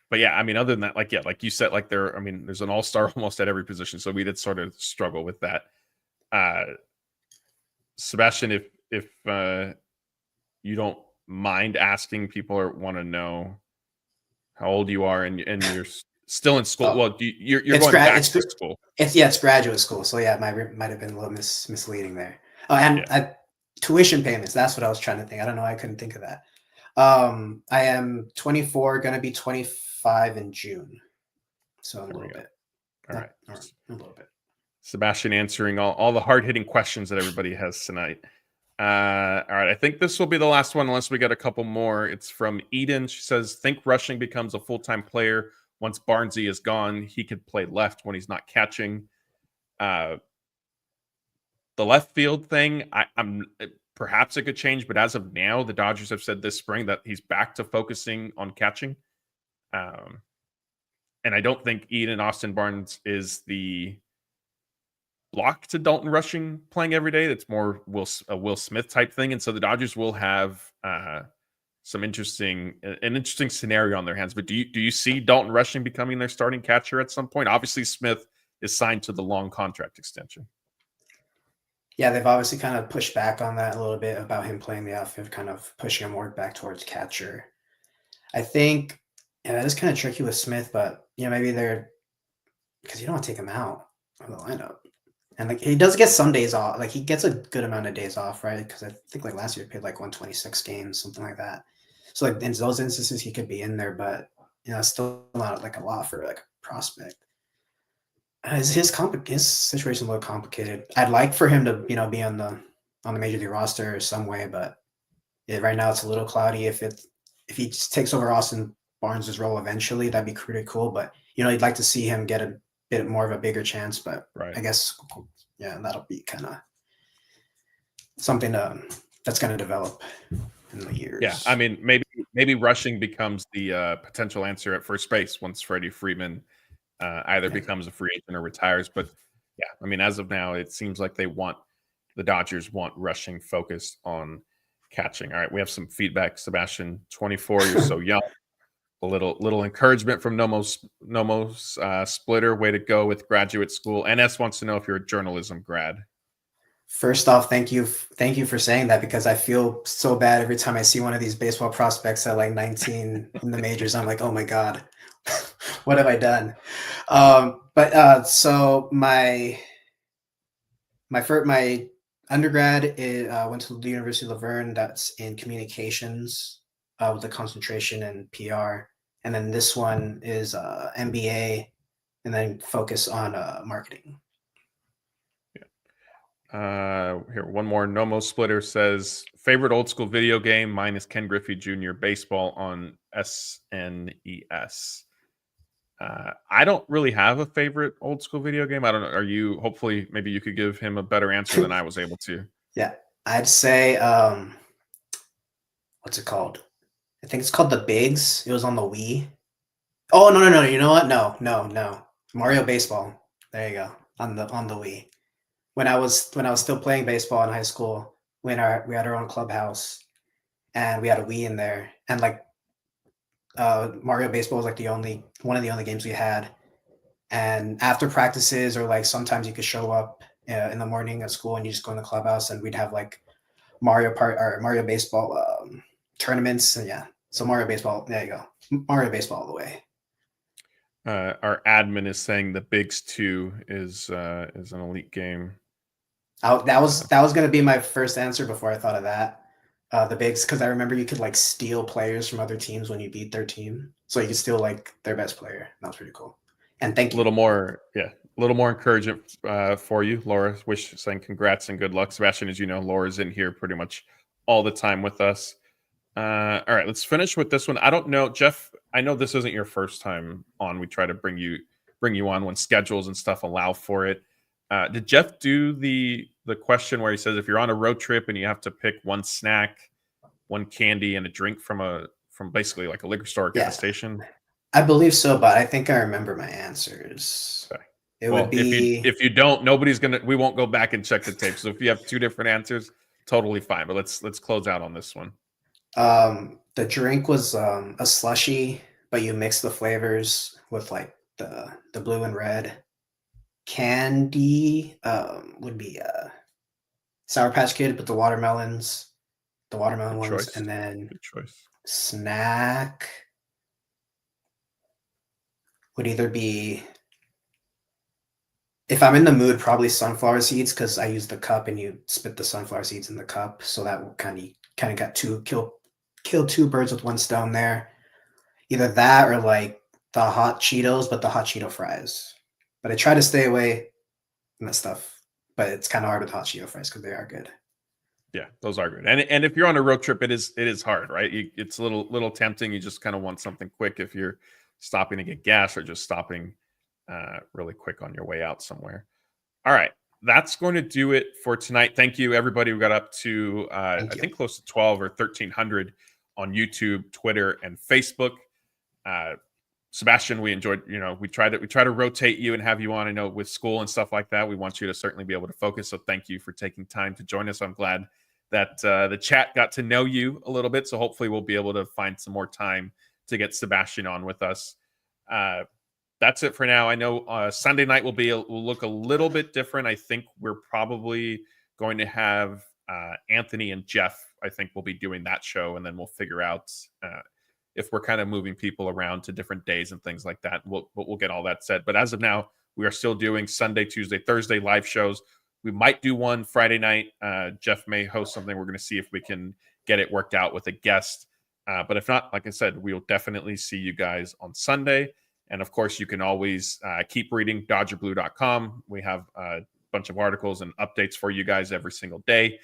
But yeah, I mean, other than that, like you said, like there's an all-star almost at every position, so we did sort of struggle with that. Sebastian, if you don't mind asking, people or want to know how old you are and you're still in school. Well, you're going back to school. It's graduate school, so yeah, it might have been a little misleading there. Oh, and tuition payments. That's what I was trying to think. I don't know. I couldn't think of that. I am 24, going to be 25 in June. So a little bit. All right. A little bit. Sebastian answering all the hard-hitting questions that everybody has tonight. All right. I think this will be the last one unless we get a couple more. It's from Eden. She says, think Rushing becomes a full-time player. Once Barnesy is gone, he could play left when he's not catching. The left field thing, I'm perhaps it could change, but as of now, the Dodgers have said this spring that he's back to focusing on catching. And I don't think Austin Barnes is the block to Dalton Rushing playing every day. That's more a Will Smith type thing. And so the Dodgers will have an interesting scenario on their hands. But do you see Dalton Rushing becoming their starting catcher at some point? Obviously, Smith is signed to the long contract extension. Yeah, they've obviously kind of pushed back on that a little bit about him playing the outfield, kind of pushing him more back towards catcher. I think, that is kind of tricky with Smith, but maybe because you don't want to take him out of the lineup. And like he does get some days off. Like he gets a good amount of days off, right? Because I think like last year he played like 126 games, something like that. So like in those instances he could be in there, but still not like a lot for like a prospect. His situation a little complicated. I'd like for him to be on the major league roster some way, but right now it's a little cloudy. If he just takes over Austin Barnes' role eventually, that'd be pretty cool. But you'd like to see him get a bit more of a bigger chance. But right. I guess that'll be kind of something that's going to develop in the years. Yeah, I mean maybe Rushing becomes the potential answer at first base once Freddie Freeman either becomes a free agent or retires. But yeah, I mean, as of now, it seems like the Dodgers want Rushing focused on catching. All right, we have some feedback. Sebastian, 24, you're so young. A little encouragement from Nomo's splitter. Way to go with graduate school. NS wants to know if you're a journalism grad. First off, thank you for saying that, because I feel so bad every time I see one of these baseball prospects at like 19 in the majors. I'm like, oh my god, what have I done? So my undergrad went to the University of Laverne. That's in communications with a concentration in PR, and then this one is MBA, and then focus on marketing. Here, one more. Nomo Splitter says favorite old school video game. Mine is Ken Griffey Jr. Baseball on SNES. I don't really have a favorite old school video game. I don't know. Are you? Hopefully, maybe you could give him a better answer than I was able to. Yeah, I'd say what's it called? I think it's called The Bigs. It was on the Wii. Oh no! You know what? No. Mario Baseball. There you go. On the Wii. When I was still playing baseball in high school, we had our own clubhouse, and we had a Wii in there, and like Mario Baseball was like one of the only games we had. And after practices, or like sometimes you could show up in the morning at school and you just go in the clubhouse, and we'd have like Mario Baseball tournaments. And yeah, so Mario Baseball. There you go, Mario Baseball all the way. Our admin is saying the Bigs 2 is an elite game. That was going to be my first answer before I thought of that. The Bigs, because I remember you could like steal players from other teams when you beat their team, so you could steal like their best player. That was pretty cool. And thank you. A little more encouragement for you, Laura. Saying congrats and good luck, Sebastian. As you know, Laura's in here pretty much all the time with us. All right, let's finish with this one. I don't know, Jeff. I know this isn't your first time on. We try to bring you on when schedules and stuff allow for it. Did Jeff do the question where he says if you're on a road trip and you have to pick one snack, one candy, and a drink from basically like a liquor store or gas station? I believe so, but I think I remember my answers. Okay. It would be if you don't, we won't go back and check the tape. So if you have two different answers, totally fine. But let's close out on this one. The drink was a slushie, but you mix the flavors with like the blue and red. Candy would be Sour Patch Kid, but the watermelon ones, choice. And then good choice. Snack would either be, if I'm in the mood, probably sunflower seeds, because I use the cup and you spit the sunflower seeds in the cup, so that will kind of got kill two birds with one stone there. Either that or like the hot Cheetos, but the hot Cheeto fries. But I try to stay away from that stuff, but it's kind of hard with hot Cheeto fries because they are good. Yeah, those are good. And if you're on a road trip, it is hard, right? It's a little tempting. You just kind of want something quick if you're stopping to get gas or just stopping really quick on your way out somewhere. All right, that's going to do it for tonight. Thank you, everybody. We got up to I think close to 12 or 1,300 on YouTube, Twitter, and Facebook. Sebastian, we enjoyed, we try to rotate you and have you on. I know with school and stuff like that, we want you to certainly be able to focus. So thank you for taking time to join us. I'm glad that the chat got to know you a little bit. So hopefully we'll be able to find some more time to get Sebastian on with us. That's it for now. I know Sunday night will look a little bit different. I think we're probably going to have Anthony and Jeff. I think we'll be doing that show, and then we'll figure out if we're kind of moving people around to different days and things like that. We'll get all that set. But as of now, we are still doing Sunday, Tuesday, Thursday live shows. We might do one Friday night. Jeff may host something. We're going to see if we can get it worked out with a guest. But if not, like I said, we'll definitely see you guys on Sunday. And of course, you can always keep reading DodgerBlue.com. We have a bunch of articles and updates for you guys every single day.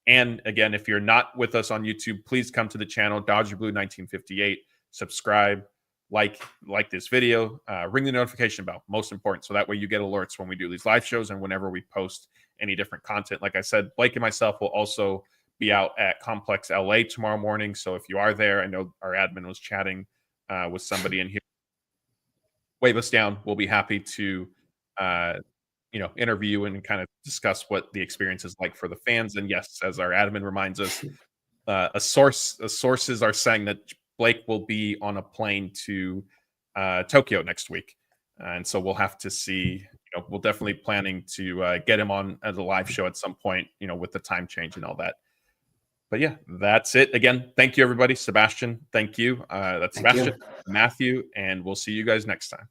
And again, if you're not with us on YouTube, please come to the channel, DodgerBlue1958. Subscribe, like this video, ring the notification bell, most important. So that way you get alerts when we do these live shows and whenever we post any different content. Like I said, Blake and myself will also be out at Complex LA tomorrow morning. So if you are there, I know our admin was chatting with somebody in here. Wave us down. We'll be happy to interview and kind of discuss what the experience is like for the fans. And yes, as our admin reminds us, sources are saying that Blake will be on a plane to Tokyo next week, and so we'll have to see we'll definitely planning to get him on as a live show at some point, with the time change and all that. But yeah, that's it. Again, thank you, everybody. Sebastian, thank you. That's Thank you. Sebastian, Matthew, and we'll see you guys next time.